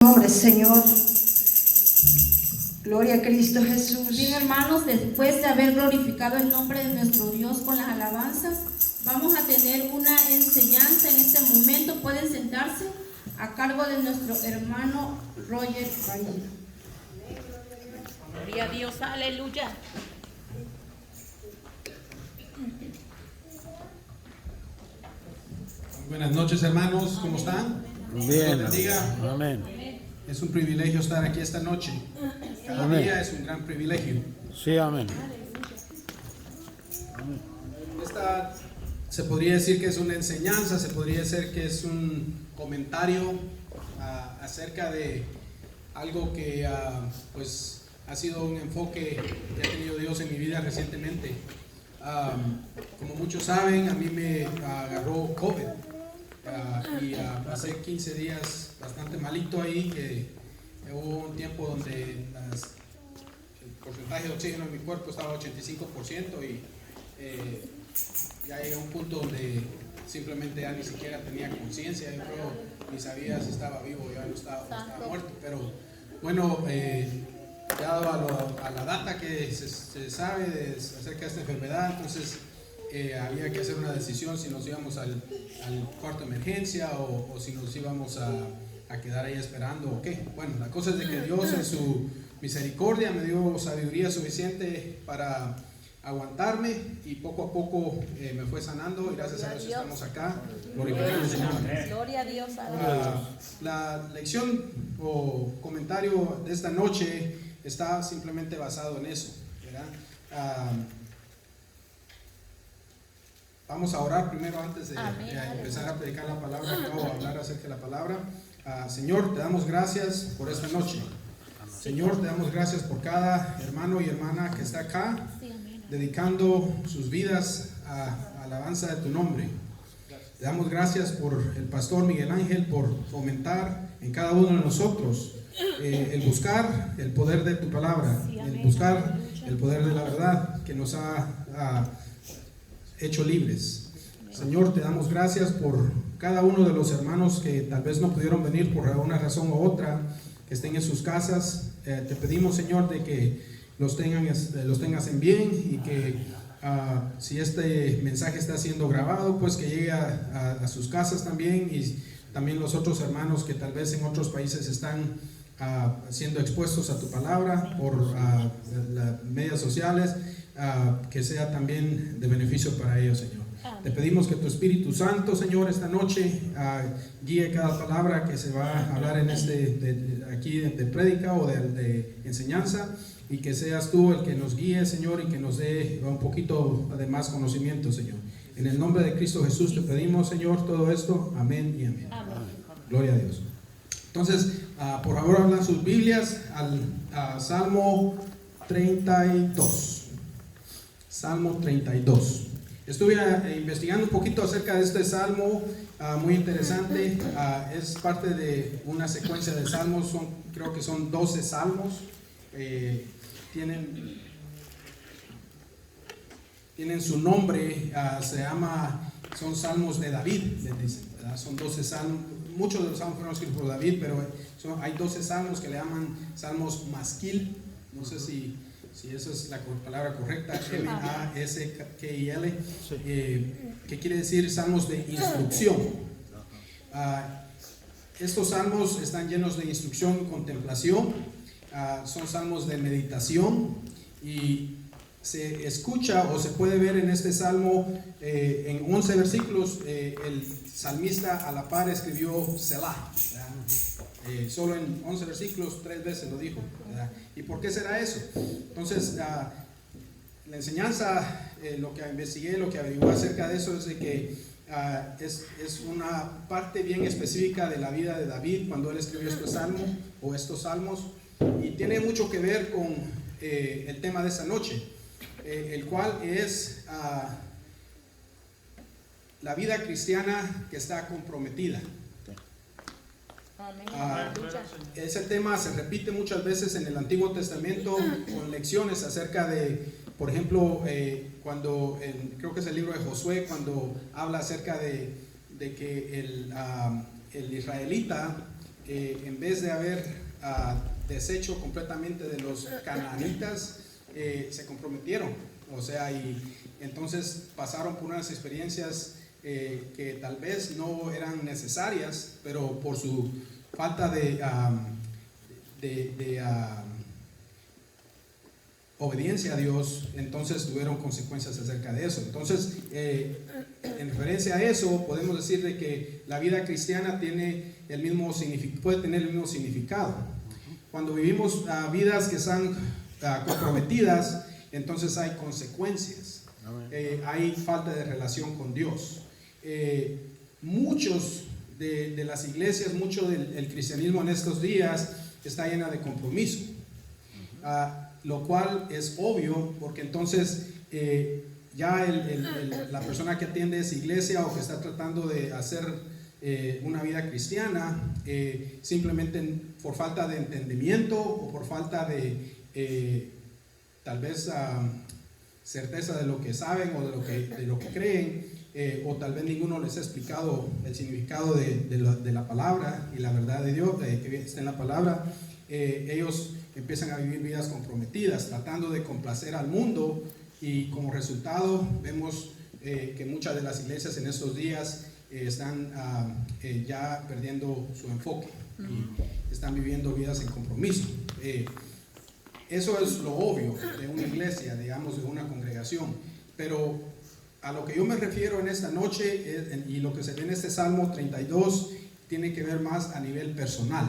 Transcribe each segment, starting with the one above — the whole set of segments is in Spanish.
Nombre, Señor. Gloria a Cristo Jesús. Bien, hermanos, después de haber glorificado el nombre de nuestro Dios con las alabanzas, vamos a tener una enseñanza en este momento. Pueden sentarse a cargo de nuestro hermano Roger Valle. Gloria a Dios, aleluya. Buenas noches, hermanos, ¿cómo están? Bien, amén. Es un privilegio estar aquí esta noche. Cada Amén. día es un gran privilegio. Sí, amén. Esta se podría decir que es una enseñanza, se podría decir que es un comentario acerca de algo que pues ha sido un enfoque que ha tenido Dios en mi vida recientemente. Como muchos saben, a mí me agarró COVID. Y pasé 15 días bastante malito ahí, que hubo un tiempo donde el porcentaje de oxígeno en mi cuerpo estaba 85% y ya llegué a un punto donde simplemente ya ni siquiera tenía conciencia, yo creo ni sabía si estaba vivo o ya no estaba muerto, pero bueno, dado a la data que se sabe acerca de esta enfermedad, entonces había que hacer una decisión si nos íbamos al cuarto de emergencia o si nos íbamos a quedar ahí esperando o qué. Bueno, la cosa es de que Dios en su misericordia me dio sabiduría suficiente para aguantarme y poco a poco me fue sanando y gracias a Dios estamos acá. Glorificando al Señor. Gloria a Dios, aleluya. La lección o comentario de esta noche está simplemente basado en eso, ¿verdad? Vamos a orar primero antes de empezar a predicar la palabra o a hablar acerca de la palabra. Señor, te damos gracias por esta noche. Señor, te damos gracias por cada hermano y hermana que está acá, dedicando sus vidas a alabanza de tu nombre. Te damos gracias por el pastor Miguel Ángel, por fomentar en cada uno de nosotros el buscar el poder de tu palabra, el buscar el poder de la verdad que nos ha hecho libres. Señor, te damos gracias por cada uno de los hermanos que tal vez no pudieron venir por una razón u otra, que estén en sus casas. Te pedimos, Señor, de que los tengas en bien y que si este mensaje está siendo grabado, pues que llegue a sus casas también, y también los otros hermanos que tal vez en otros países están siendo expuestos a tu palabra por las medias sociales, que sea también de beneficio para ellos, Señor. Te pedimos que tu Espíritu Santo, Señor, esta noche guíe cada palabra que se va a hablar en aquí de prédica o de enseñanza, y que seas tú el que nos guíe, Señor, y que nos dé un poquito de más conocimiento, Señor. En el nombre de Cristo Jesús te pedimos, Señor, todo esto. Amén y amén. Gloria a Dios. Entonces, por favor, abran sus Biblias al Salmo 32. Salmo 32. Estuve investigando un poquito acerca de este salmo, muy interesante. Es parte de una secuencia de salmos, creo que son 12 salmos. Tienen su nombre, son salmos de David, ¿verdad? Son 12 salmos. Muchos de los salmos fueron escritos por David, pero hay 12 salmos que le llaman salmos masquil. No sé si esa es la palabra correcta, M-A-S-K-I-L, que quiere decir salmos de instrucción. Estos salmos están llenos de instrucción y contemplación. Son salmos de meditación, y se escucha o se puede ver en este salmo en 11 versículos el salmista a la par escribió Selah. Solo en 11 versículos 3 veces lo dijo, ¿verdad? ¿Y por qué será eso? Entonces la enseñanza, lo que investigué, lo que averigué acerca de eso es de que es una parte bien específica de la vida de David cuando él escribió estos salmos, y tiene mucho que ver con el tema de esta noche, el cual es la vida cristiana que está comprometida. Ese tema se repite muchas veces en el Antiguo Testamento con lecciones acerca de, por ejemplo, creo que es el libro de Josué, cuando habla acerca de que el israelita en vez de haber deshecho completamente de los canaanitas, se comprometieron. O sea, y entonces pasaron por unas experiencias que tal vez no eran necesarias, pero por su falta de obediencia a Dios, entonces tuvieron consecuencias acerca de eso. Entonces, en referencia a eso, podemos decir de que la vida cristiana tiene el mismo puede tener el mismo significado. Cuando vivimos vidas que están comprometidas, entonces hay consecuencias. Hay falta de relación con Dios. Muchos de las iglesias, mucho del cristianismo en estos días está llena de compromiso. Lo cual es obvio, porque entonces ya la persona que atiende esa iglesia o que está tratando de hacer una vida cristiana, simplemente por falta de entendimiento o por falta de tal vez certeza de lo que saben o de lo que creen, o tal vez ninguno les ha explicado el significado de la palabra y la verdad de Dios que está en la palabra, ellos empiezan a vivir vidas comprometidas, tratando de complacer al mundo, y como resultado vemos que muchas de las iglesias en estos días están ya perdiendo su enfoque y están viviendo vidas en compromiso. Eso es lo obvio de una iglesia, digamos, de una congregación, pero a lo que yo me refiero en esta noche y lo que se ve en este Salmo 32 tiene que ver más a nivel personal.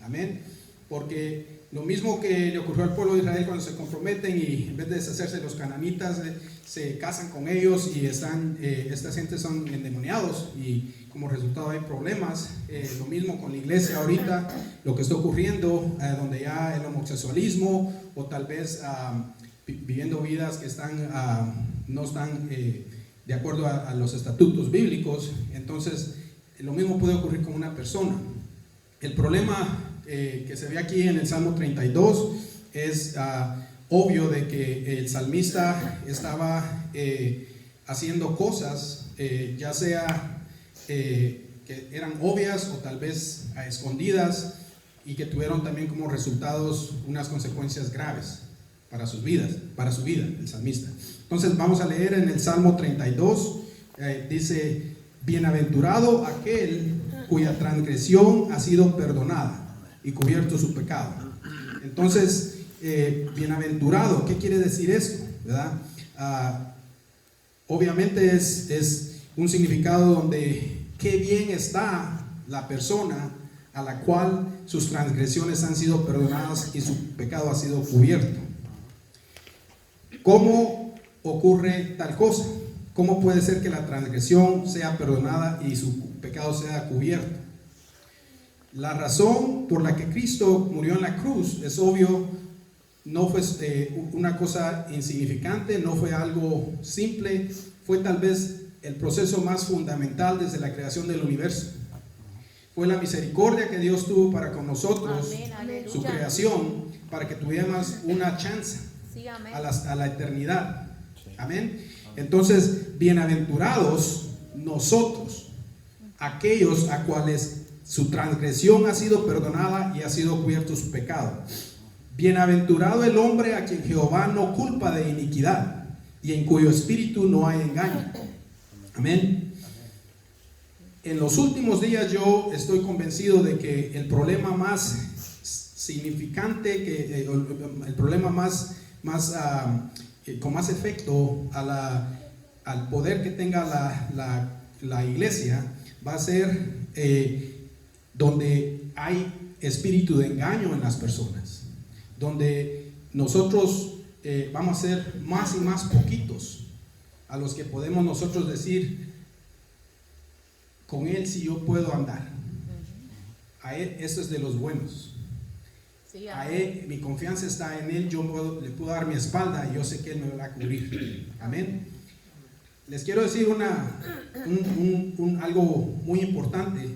Amén. Porque lo mismo que le ocurrió al pueblo de Israel cuando se comprometen y en vez de deshacerse de los cananitas, se casan con ellos y estas gentes son endemoniados y como resultado hay problemas. Lo mismo con la iglesia ahorita, lo que está ocurriendo, donde ya el homosexualismo o tal vez viviendo vidas que no están de acuerdo a los estatutos bíblicos. Entonces lo mismo puede ocurrir con una persona. El problema que se ve aquí en el Salmo 32 es obvio de que el salmista estaba haciendo cosas, ya sea que eran obvias o tal vez a escondidas, y que tuvieron también como resultados unas consecuencias graves para su vida, el salmista. Entonces vamos a leer en el Salmo 32, dice: bienaventurado aquel cuya transgresión ha sido perdonada y cubierto su pecado. Entonces, bienaventurado, ¿qué quiere decir esto? ¿Verdad? Obviamente es un significado donde qué bien está la persona a la cual sus transgresiones han sido perdonadas y su pecado ha sido cubierto. ¿Cómo ocurre tal cosa? ¿Cómo puede ser que la transgresión sea perdonada y su pecado sea cubierto? La razón por la que Cristo murió en la cruz es obvio, no fue una cosa insignificante, no fue algo simple, fue tal vez el proceso más fundamental desde la creación del universo. Fue la misericordia que Dios tuvo para con nosotros, su creación, para que tuviéramos una chance a la eternidad. Amén. Entonces, bienaventurados nosotros, aquellos a cuales su transgresión ha sido perdonada y ha sido cubierto su pecado. Bienaventurado el hombre a quien Jehová no culpa de iniquidad y en cuyo espíritu no hay engaño. Amén. En los últimos días yo estoy convencido de que el problema más significante, el problema con más efecto al poder que tenga la iglesia va a ser donde hay espíritu de engaño en las personas, donde nosotros vamos a ser más y más poquitos a los que podemos nosotros decir: con él sí yo puedo andar, a él, esto es de los buenos, a él, mi confianza está en él, yo le puedo dar mi espalda y yo sé que él me va a cubrir. Amén. Les quiero decir algo muy importante.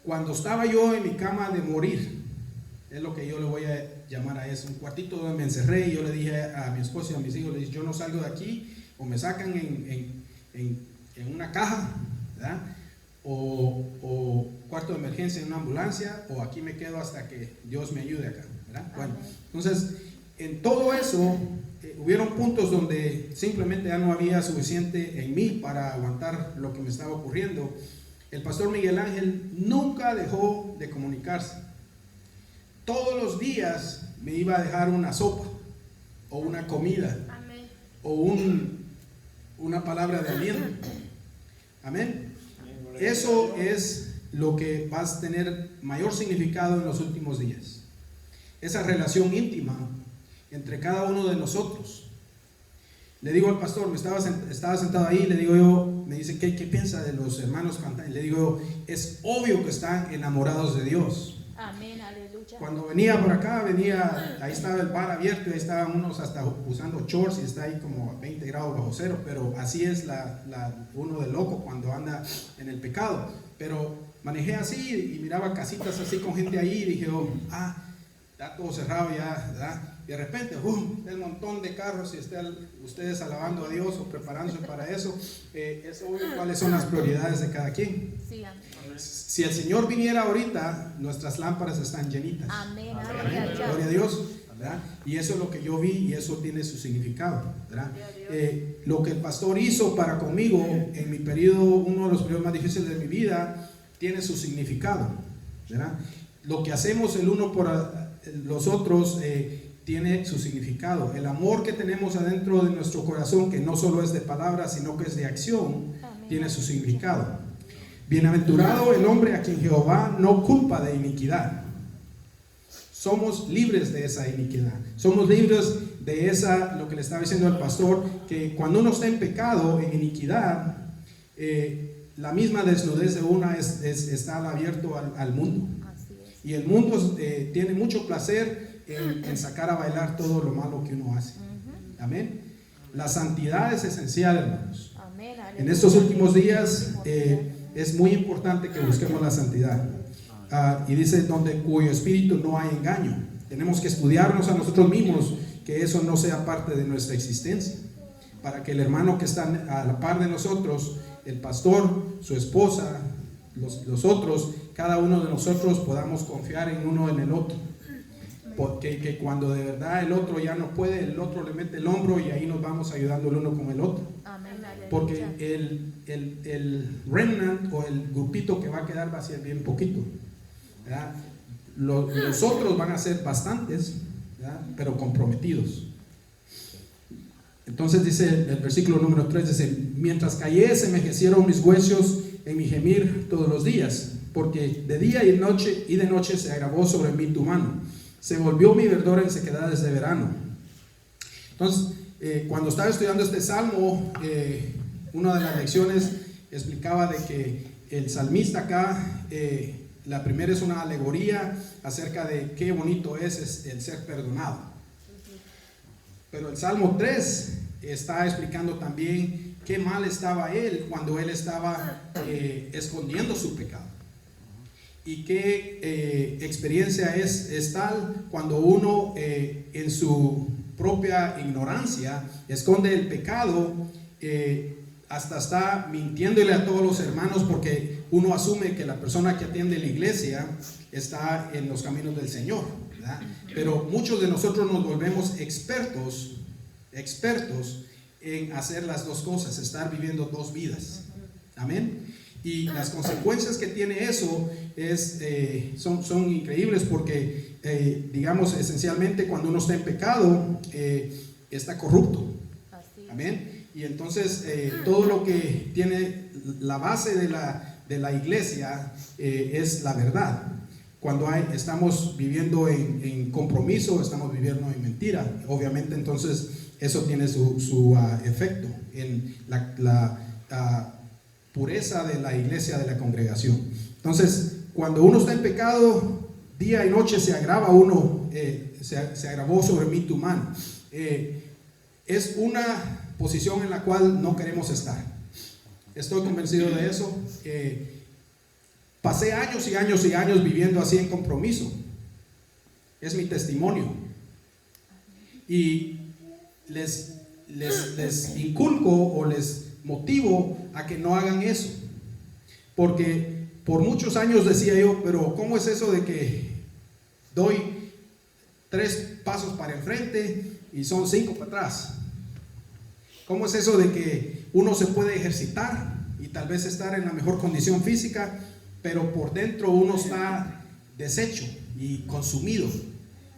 Cuando estaba yo en mi cama de morir, es lo que yo le voy a llamar a eso, un cuartito donde me encerré, y yo le dije a mi esposo y a mis hijos, les dije: yo no salgo de aquí, o me sacan en una caja, ¿verdad? O cuarto de emergencia en una ambulancia o aquí me quedo hasta que Dios me ayude acá, ¿verdad? Bueno, entonces en todo eso hubieron puntos donde simplemente ya no había suficiente en mí para aguantar lo que me estaba ocurriendo. El pastor Miguel Ángel nunca dejó de comunicarse. Todos los días me iba a dejar una sopa o una comida o una palabra de aliento. Amén. Eso es lo que va a tener mayor significado en los últimos días. Esa relación íntima entre cada uno de nosotros. Le digo al pastor, estaba sentado ahí, le digo yo, me dice, ¿qué piensa de los hermanos cantantes? Le digo yo, es obvio que están enamorados de Dios. Amén, aleluya. Cuando venía por acá, ahí estaba el bar abierto, ahí estaban unos hasta usando shorts y está ahí como a 20 grados bajo cero, pero así es uno de loco cuando anda en el pecado. Pero manejé así y miraba casitas así con gente ahí y dije, está todo cerrado ya, ¿verdad? Y de repente, el montón de carros y están ustedes alabando a Dios o preparándose para eso. Es obvio cuáles son las prioridades de cada quien. Sí, amén. Si el Señor viniera ahorita, nuestras lámparas están llenitas. Amén. Gloria a Dios, ¿verdad? Y eso es lo que yo vi y eso tiene su significado, ¿verdad? Lo que el pastor hizo para conmigo en mi periodo, uno de los periodos más difíciles de mi vida, tiene su significado, ¿verdad? Lo que hacemos el uno por los otros tiene su significado. El amor que tenemos adentro de nuestro corazón, que no solo es de palabras, sino que es de acción, tiene su significado. Bienaventurado el hombre a quien Jehová no culpa de iniquidad. Somos libres de esa iniquidad. Somos libres de lo que le estaba diciendo el pastor, que cuando uno está en pecado, en iniquidad, la misma desnudez de una está abierto al mundo. Y el mundo tiene mucho placer en sacar a bailar todo lo malo que uno hace. Amén. La santidad es esencial, hermanos. En estos últimos días es muy importante que busquemos la santidad. Y dice, cuyo espíritu no hay engaño. Tenemos que estudiarnos a nosotros mismos, que eso no sea parte de nuestra existencia, para que el hermano que está a la par de nosotros, el pastor, su esposa, los otros, cada uno de nosotros podamos confiar en uno en el otro. Porque que cuando de verdad el otro ya no puede, el otro le mete el hombro y ahí nos vamos ayudando el uno con el otro. Porque el remnant o el grupito que va a quedar va a ser bien poquito, ¿verdad? Los otros van a ser bastantes, ¿verdad? Pero comprometidos. Entonces dice el versículo número 3, dice, mientras callé se envejecieron mis huesos en mi gemir todos los días, porque de día y de noche se agravó sobre mí tu mano, se volvió mi verdor en sequedades de verano. Entonces, cuando estaba estudiando este salmo, una de las lecciones explicaba de que el salmista acá, la primera es una alegoría acerca de qué bonito es el ser perdonado. Pero el Salmo 3 está explicando también qué mal estaba él cuando él estaba escondiendo su pecado. Y qué experiencia es tal cuando uno en su propia ignorancia esconde el pecado, hasta está mintiéndole a todos los hermanos porque uno asume que la persona que atiende la iglesia está en los caminos del Señor, ¿verdad? Pero muchos de nosotros nos volvemos expertos en hacer las dos cosas, estar viviendo dos vidas. Amén. Y las consecuencias que tiene eso son increíbles porque, digamos, esencialmente cuando uno está en pecado, está corrupto. Amén. Y entonces todo lo que tiene la base de la iglesia es la verdad. Cuando estamos viviendo en compromiso, estamos viviendo en mentira. Obviamente entonces eso tiene su efecto en la pureza de la iglesia, de la congregación. Entonces, cuando uno está en pecado, día y noche se agrava uno, se agravó sobre mí tu mano. Es una posición en la cual no queremos estar. Estoy convencido de eso. Pasé años y años y años viviendo así en compromiso. Es mi testimonio. Y les inculco o les motivo a que no hagan eso. Porque por muchos años decía yo, pero ¿cómo es eso de que doy 3 pasos para enfrente y son 5 para atrás? ¿Cómo es eso de que uno se puede ejercitar y tal vez estar en la mejor condición física, pero por dentro uno está deshecho y consumido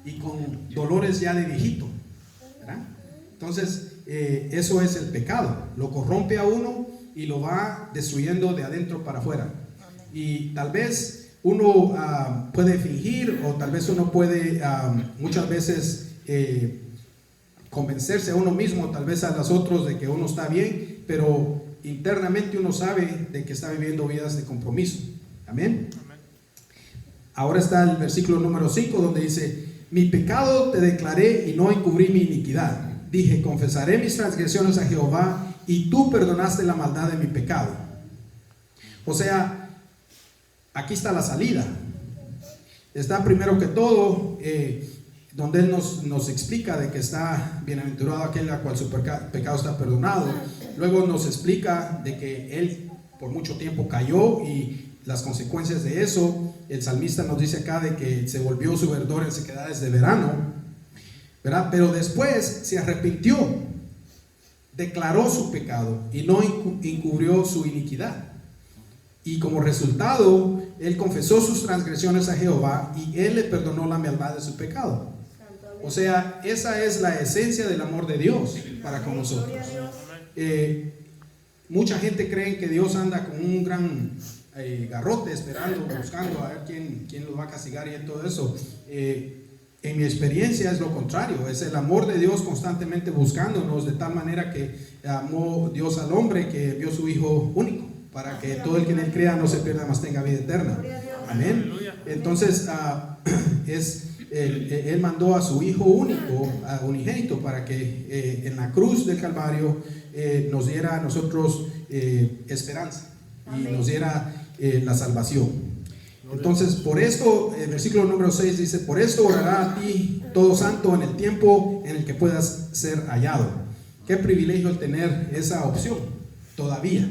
y con dolores ya de viejito, ¿verdad? Entonces, eso es el pecado, lo corrompe a uno y lo va destruyendo de adentro para afuera. Y tal vez uno puede fingir, o tal vez uno puede muchas veces convencerse a uno mismo, tal vez a los otros, de que uno está bien, pero internamente uno sabe de que está viviendo vidas de compromiso. Amén. Ahora está el versículo número 5, donde dice: mi pecado te declaré y no encubrí mi iniquidad. Dije, confesaré mis transgresiones a Jehová, y tú perdonaste la maldad de mi pecado. O sea, aquí está la salida. Está primero que todo donde Él nos explica de que está bienaventurado aquel a cual su pecado está perdonado. Luego nos explica de que Él por mucho tiempo cayó y las consecuencias de eso. El salmista nos dice acá de que se volvió su verdor en sequedades de verano, ¿verdad? Pero después se arrepintió, declaró su pecado y no encubrió su iniquidad. Y como resultado, Él confesó sus transgresiones a Jehová y Él le perdonó la maldad de su pecado. O sea, esa es la esencia del amor de Dios para con nosotros. Mucha gente cree que Dios anda con un gran garrote esperando, buscando a ver quién los va a castigar y todo eso. En mi experiencia es lo contrario, es el amor de Dios constantemente buscándonos, de tal manera que amó Dios al hombre que envió su Hijo único, para que todo el que en Él crea no se pierda, mas tenga vida eterna. Amén. Entonces Él mandó a su Hijo único, unigénito, para que en la cruz del Calvario nos diera a nosotros esperanza y nos diera la salvación. Entonces, por esto, el versículo número 6 dice: por esto orará a ti todo santo en el tiempo en el que puedas ser hallado. Qué privilegio el tener esa opción todavía.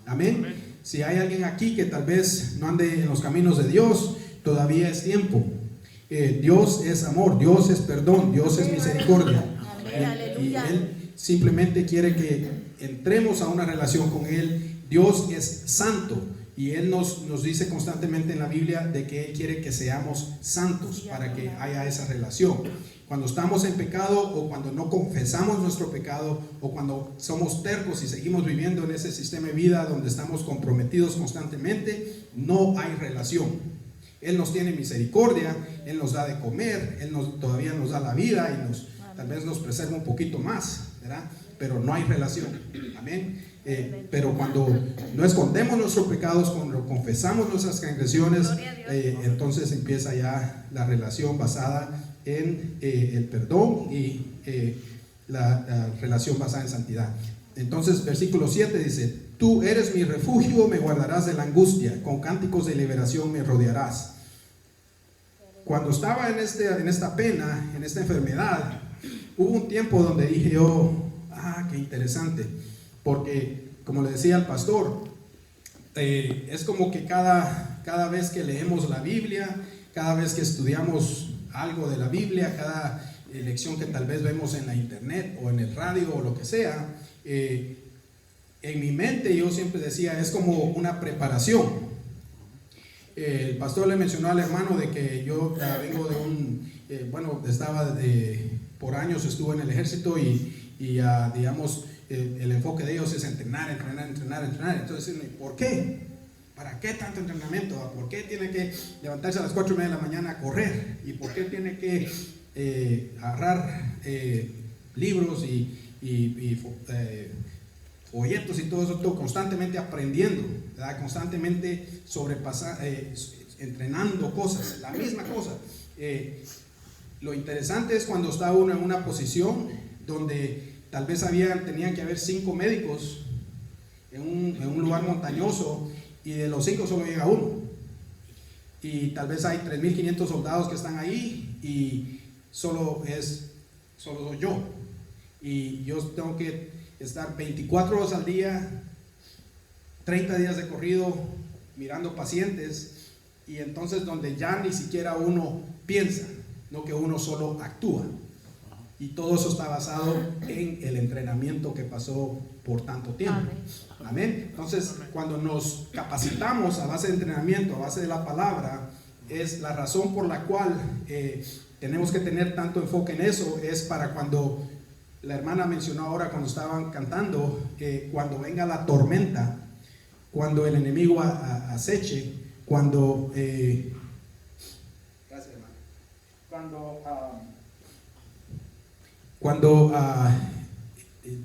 Amén. Si hay alguien aquí que tal vez no ande en los caminos de Dios, todavía es tiempo. Dios es amor, Dios es perdón, Dios es misericordia. Y Él simplemente quiere que entremos a una relación con Él. Dios es santo y Él nos dice constantemente en la Biblia de que Él quiere que seamos santos para que haya esa relación. Cuando estamos en pecado, o cuando no confesamos nuestro pecado, o cuando somos tercos y seguimos viviendo en ese sistema de vida donde estamos comprometidos constantemente, no hay relación. Él nos tiene misericordia, Él nos da de comer, Él todavía nos da la vida y tal vez nos preserva un poquito más, ¿verdad? Pero no hay relación. Amén. Pero cuando no escondemos nuestros pecados, cuando confesamos nuestras transgresiones, entonces empieza ya la relación basada en el perdón y la relación basada en santidad. Entonces, versículo 7 dice: tú eres mi refugio, me guardarás de la angustia, con cánticos de liberación me rodearás. Cuando estaba en esta pena, en esta enfermedad, hubo un tiempo donde dije yo: qué interesante, porque como le decía al pastor, es como que cada vez que leemos la Biblia, cada vez que estudiamos algo de la Biblia, cada lección que tal vez vemos en la internet o en el radio o lo que sea, en mi mente yo siempre decía, es como una preparación. El pastor le mencionó al hermano de que yo vengo de por años estuve en el ejército y digamos, el enfoque de ellos es entrenar. Entonces, ¿por qué? ¿Para qué tanto entrenamiento? ¿Por qué tiene que levantarse a las 4:30 de la mañana a correr? ¿Y por qué tiene que agarrar libros y folletos y todo eso, constantemente aprendiendo, ¿verdad? Constantemente entrenando cosas, la misma cosa? Lo interesante es cuando está uno en una posición donde tal vez tenían que haber 5 médicos en un lugar montañoso, y de los 5 solo llega uno, y tal vez hay 3.500 soldados que están ahí y solo soy yo, y yo tengo que estar 24 horas al día, 30 días de corrido, mirando pacientes, y entonces donde ya ni siquiera uno piensa, no que uno solo actúa. Y todo eso está basado en el entrenamiento que pasó por tanto tiempo. Amén. Entonces, cuando nos capacitamos a base de entrenamiento, a base de la palabra, es la razón por la cual tenemos que tener tanto enfoque en eso, es para cuando la hermana mencionó ahora cuando estaban cantando, cuando venga la tormenta, cuando el enemigo aceche, cuando gracias, hermano, cuando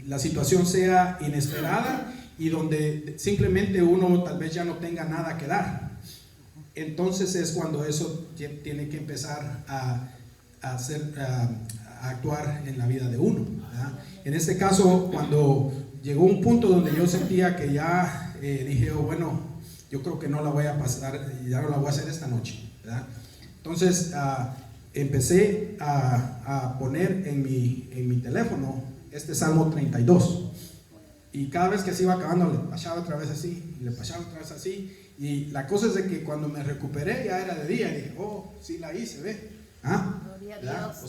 la situación sea inesperada y donde simplemente uno tal vez ya no tenga nada que dar, entonces es cuando eso tiene que empezar a actuar en la vida de uno, ¿verdad? En este caso, cuando llegó un punto donde yo sentía que ya dije, oh, bueno, yo creo que no la voy a pasar, ya no la voy a hacer esta noche, ¿verdad? Entonces empecé a poner en mi teléfono este Salmo 32, y cada vez que se iba acabando le pasaba otra vez así, le pasaba otra vez así, y la cosa es de que cuando me recuperé ya era de día, y dije, oh, sí la hice, ve, ¿verdad? O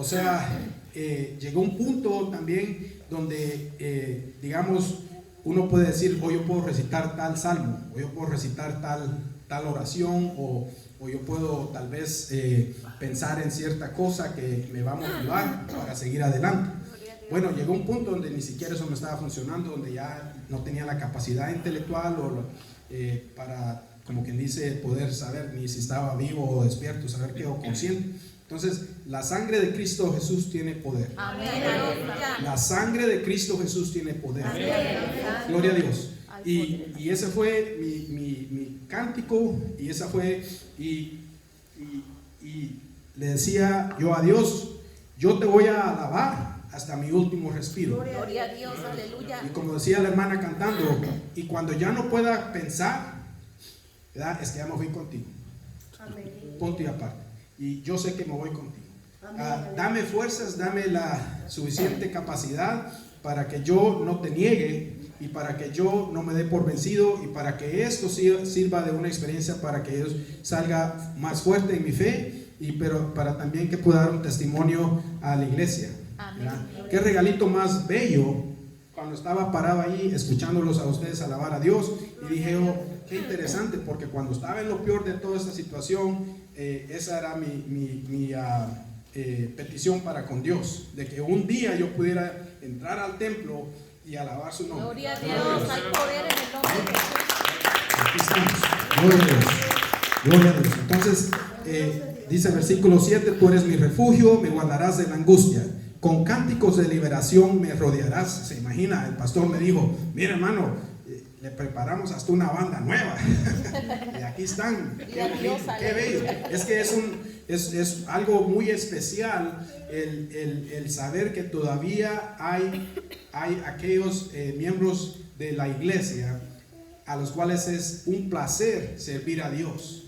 sea, llegó un punto también donde, digamos, uno puede decir, oh, yo puedo recitar tal salmo, o yo puedo recitar tal oración, o yo puedo tal vez pensar en cierta cosa que me va a motivar para seguir adelante. Bueno, llegó un punto donde ni siquiera eso me estaba funcionando, donde ya no tenía la capacidad intelectual para, como quien dice, poder saber ni si estaba vivo o despierto, saber qué o consciente. Entonces, la sangre de Cristo Jesús tiene poder. Amén. La sangre de Cristo Jesús tiene poder. Amén. Gloria a Dios. Y ese fue mi cántico, y esa fue, y le decía yo a Dios, yo te voy a alabar hasta mi último respiro. Gloria a Dios, aleluya. Y como decía la hermana cantando, y cuando ya no pueda pensar, ¿verdad? Es que ya me voy contigo. Amén. Punto y aparte. Y yo sé que me voy contigo. Dame fuerzas, dame la suficiente capacidad para que yo no te niegue, y para que yo no me dé por vencido, y para que esto sirva de una experiencia para que yo salga más fuerte en mi fe, pero para también que pueda dar un testimonio a la iglesia. Qué regalito más bello cuando estaba parado ahí escuchándolos a ustedes alabar a Dios, y dije, oh, qué interesante, porque cuando estaba en lo peor de toda esta situación, esa era mi petición para con Dios, de que un día yo pudiera entrar al templo y alabar su nombre. Gloria a Dios, hay poder en el nombre de Jesús. Aquí estamos. Gloria a Dios. Gloria a Dios. Entonces, dice el versículo 7, tú eres mi refugio, me guardarás de la angustia. Con cánticos de liberación me rodearás. Se imagina, el pastor me dijo, mira hermano, le preparamos hasta una banda nueva. Y aquí están. Qué bello. Es que es algo muy especial el saber que todavía hay aquellos miembros de la iglesia a los cuales es un placer servir a Dios.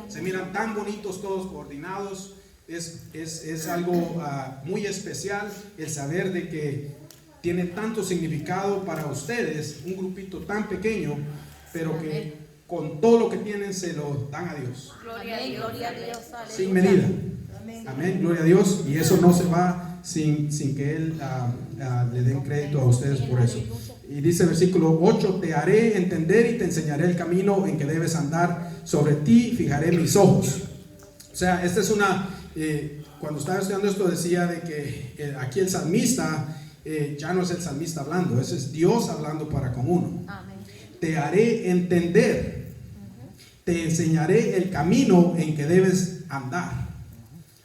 Se miran tan bonitos todos coordinados. Es algo muy especial el saber de que tiene tanto significado para ustedes, un grupito tan pequeño, pero que con todo lo que tienen se lo dan a Dios. Gloria a Dios. Sin medida. Amén, gloria a Dios. Y eso no se va sin que Él le den crédito a ustedes por eso. Y dice el versículo 8, te haré entender y te enseñaré el camino en que debes andar, sobre ti fijaré mis ojos. O sea, esta es cuando estaba estudiando esto decía de que aquí el salmista ya no es el salmista hablando, ese es Dios hablando para con uno. Amén. Te haré entender, te enseñaré el camino en que debes andar,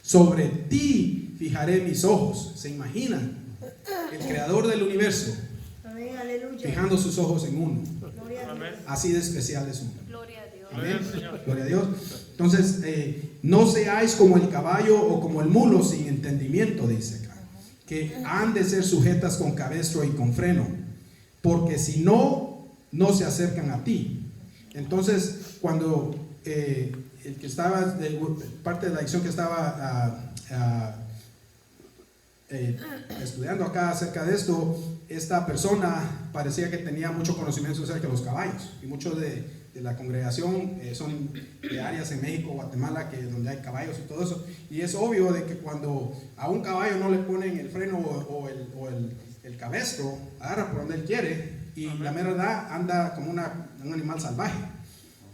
sobre ti fijaré mis ojos. ¿Se imaginan? El creador del universo. Amén, fijando sus ojos en uno. Así de especial es uno. Gloria a Dios. Amén. Gloria a Dios. Entonces, no seáis como el caballo o como el mulo sin entendimiento, dice acá, que han de ser sujetas con cabestro y con freno, porque si no, no se acercan a ti. Entonces, cuando el que estaba, parte de la lección que estaba estudiando acá acerca de esto, esta persona parecía que tenía mucho conocimiento acerca de los caballos, y muchos de la congregación son de áreas en México, Guatemala, donde hay caballos y todo eso, y es obvio de que cuando a un caballo no le ponen el freno o el cabestro, agarra por donde él quiere, y la mera verdad anda como un animal salvaje,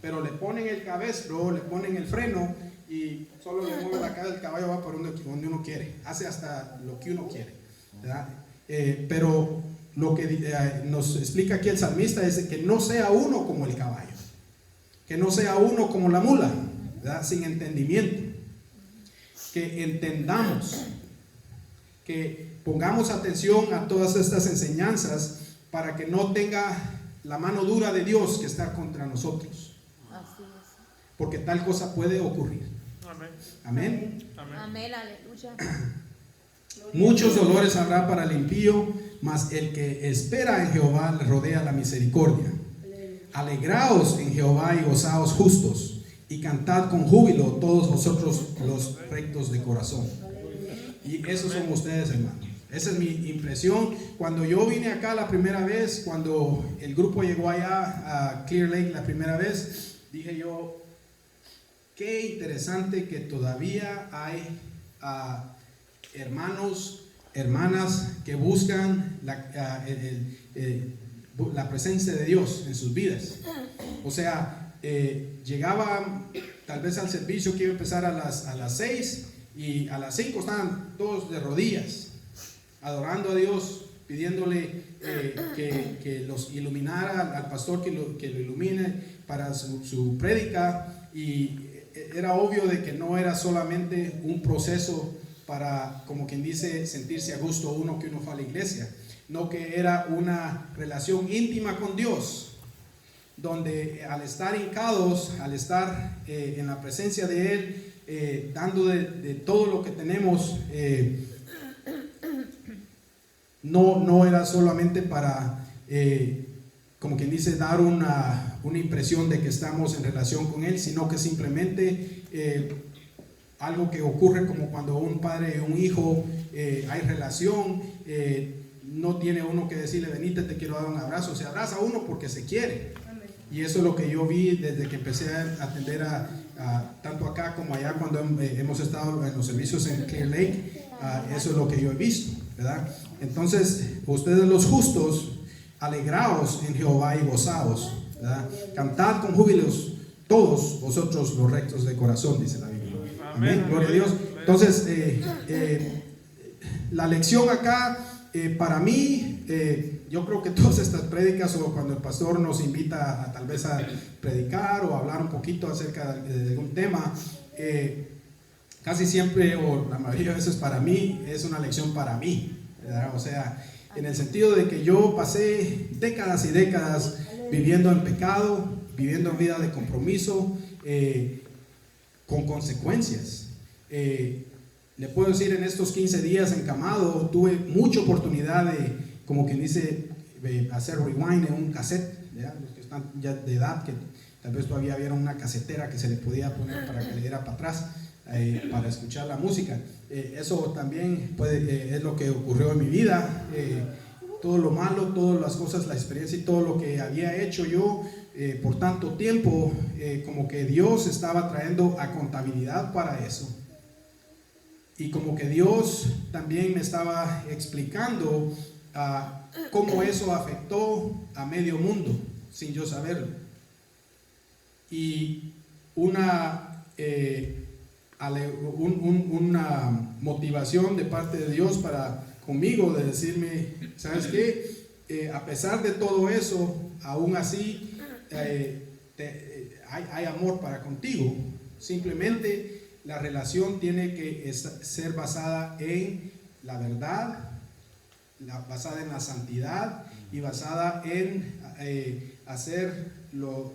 pero le ponen el cabestro, le ponen el freno, y solo le mueve la cara, el caballo va por donde uno quiere, hace hasta lo que uno quiere, ¿verdad? Pero lo que nos explica aquí el salmista es que no sea uno como el caballo, que no sea uno como la mula, ¿verdad? Sin entendimiento, que entendamos, que pongamos atención a todas estas enseñanzas para que no tenga la mano dura de Dios que está contra nosotros, porque tal cosa puede ocurrir. Amén. Amén, aleluya. Muchos dolores habrá para el impío, mas el que espera en Jehová le rodea la misericordia. Alegraos en Jehová y gozaos justos, y cantad con júbilo todos vosotros los rectos de corazón. Y esos son ustedes, hermanos. Esa es mi impresión. Cuando yo vine acá la primera vez, cuando el grupo llegó allá a Clear Lake la primera vez, dije yo, qué interesante que todavía hay hermanos, hermanas que buscan la presencia de Dios en sus vidas. O sea, llegaba tal vez al servicio que iba a empezar a las 6 y a las 5 estaban todos de rodillas, adorando a Dios, pidiéndole que los iluminara, al pastor que lo ilumine para su prédica. Y era obvio de que no era solamente un proceso para, como quien dice, sentirse a gusto uno que uno fue a la iglesia, no, que era una relación íntima con Dios, donde al estar hincados, al estar en la presencia de Él, dando de todo lo que tenemos, no era solamente para, como quien dice, dar una impresión de que estamos en relación con Él, sino que simplemente algo que ocurre como cuando un padre y un hijo hay relación, no tiene uno que decirle, venite, te quiero dar un abrazo, se abraza uno porque se quiere. Y eso es lo que yo vi desde que empecé a atender tanto acá como allá cuando hemos estado en los servicios en Clear Lake. Eso es lo que yo he visto, ¿verdad? Entonces, ustedes los justos, alegraos en Jehová y gozaos, ¿verdad? Cantad con júbilos todos vosotros los rectos de corazón, dice la Biblia. Amén, gloria a Dios. Entonces, la lección acá, para mí, yo creo que todas estas prédicas, o cuando el pastor nos invita tal vez a predicar o a hablar un poquito acerca de algún tema, casi siempre, o la mayoría de veces para mí, es una lección para mí, ¿verdad? O sea, en el sentido de que yo pasé décadas y décadas viviendo en pecado, viviendo en vida de compromiso, con consecuencias. Le puedo decir, en estos 15 días encamado, tuve mucha oportunidad de, como quien dice, hacer rewind en un cassette, ¿ya? Los que están ya de edad, que tal vez todavía hubiera una casetera que se le podía poner para que le diera para atrás, para escuchar la música. Eso también es lo que ocurrió en mi vida. Todo lo malo, todas las cosas, la experiencia y todo lo que había hecho yo por tanto tiempo, como que Dios estaba trayendo a contabilidad para eso. Y como que Dios también me estaba explicando cómo eso afectó a medio mundo, sin yo saberlo. Y una motivación de parte de Dios conmigo, de decirme, ¿sabes qué? A pesar de todo eso, aún así hay amor para contigo. Simplemente la relación tiene que ser basada en la verdad, basada en la santidad y basada en hacer los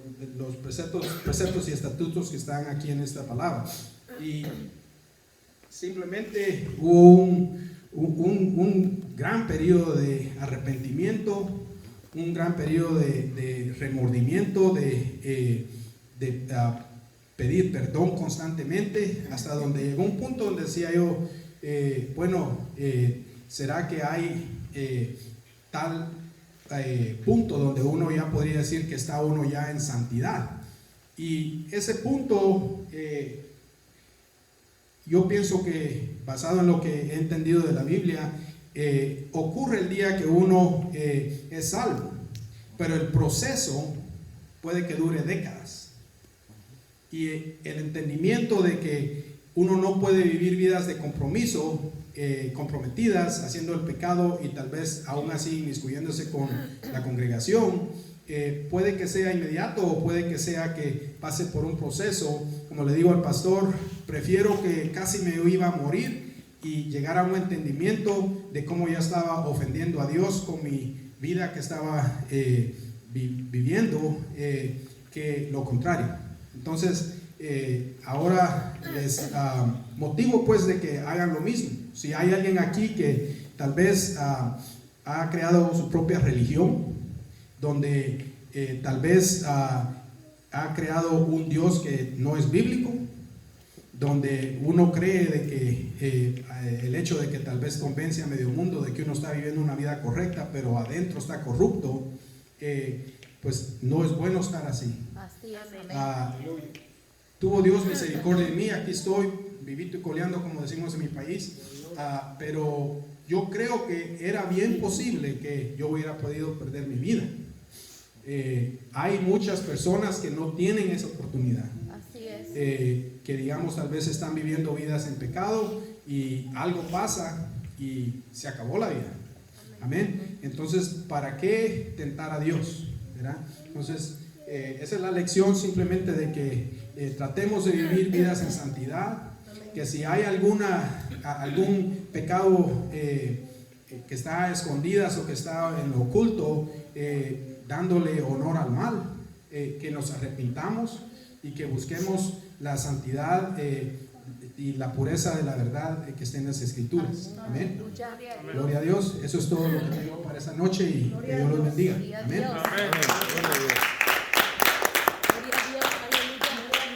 preceptos y estatutos que están aquí en esta palabra. Y simplemente hubo un gran periodo de arrepentimiento, un gran periodo de remordimiento, de pedir perdón constantemente, hasta donde llegó un punto donde decía yo, ¿será que hay tal punto donde uno ya podría decir que está uno ya en santidad? Y ese punto, yo pienso que, basado en lo que he entendido de la Biblia, ocurre el día que uno es salvo, pero el proceso puede que dure décadas. Y el entendimiento de que uno no puede vivir vidas de compromiso, comprometidas, haciendo el pecado y tal vez aún así inmiscuyéndose con la congregación, puede que sea inmediato o puede que sea que pase por un proceso. Como le digo al pastor, prefiero que casi me iba a morir y llegar a un entendimiento de cómo ya estaba ofendiendo a Dios con mi vida que estaba viviendo, que lo contrario. Entonces, ahora les motivo pues de que hagan lo mismo. Si hay alguien aquí que tal vez ha creado su propia religión, donde tal vez ha creado un Dios que no es bíblico, donde uno cree de que el hecho de que tal vez convence a medio mundo de que uno está viviendo una vida correcta, pero adentro está corrupto, pues no es bueno estar así. Así es, Tuvo Dios misericordia de mí, aquí estoy, vivito y coleando, como decimos en mi país, pero yo creo que era bien posible que yo hubiera podido perder mi vida. Hay muchas personas que no tienen esa oportunidad. así es. Que digamos tal vez están viviendo vidas en pecado y algo pasa y se acabó la vida. Amén. Entonces, ¿para qué tentar a Dios? ¿Verdad? Entonces, esa es la lección, simplemente de que tratemos de vivir vidas en santidad, que si hay algún pecado que está a escondidas o que está en lo oculto, dándole honor al mal, que nos arrepintamos y que busquemos la santidad y la pureza de la verdad que está en las Escrituras. Amén. Gloria a Dios. Eso es todo lo que tengo para esta noche y que Dios los bendiga. Amén.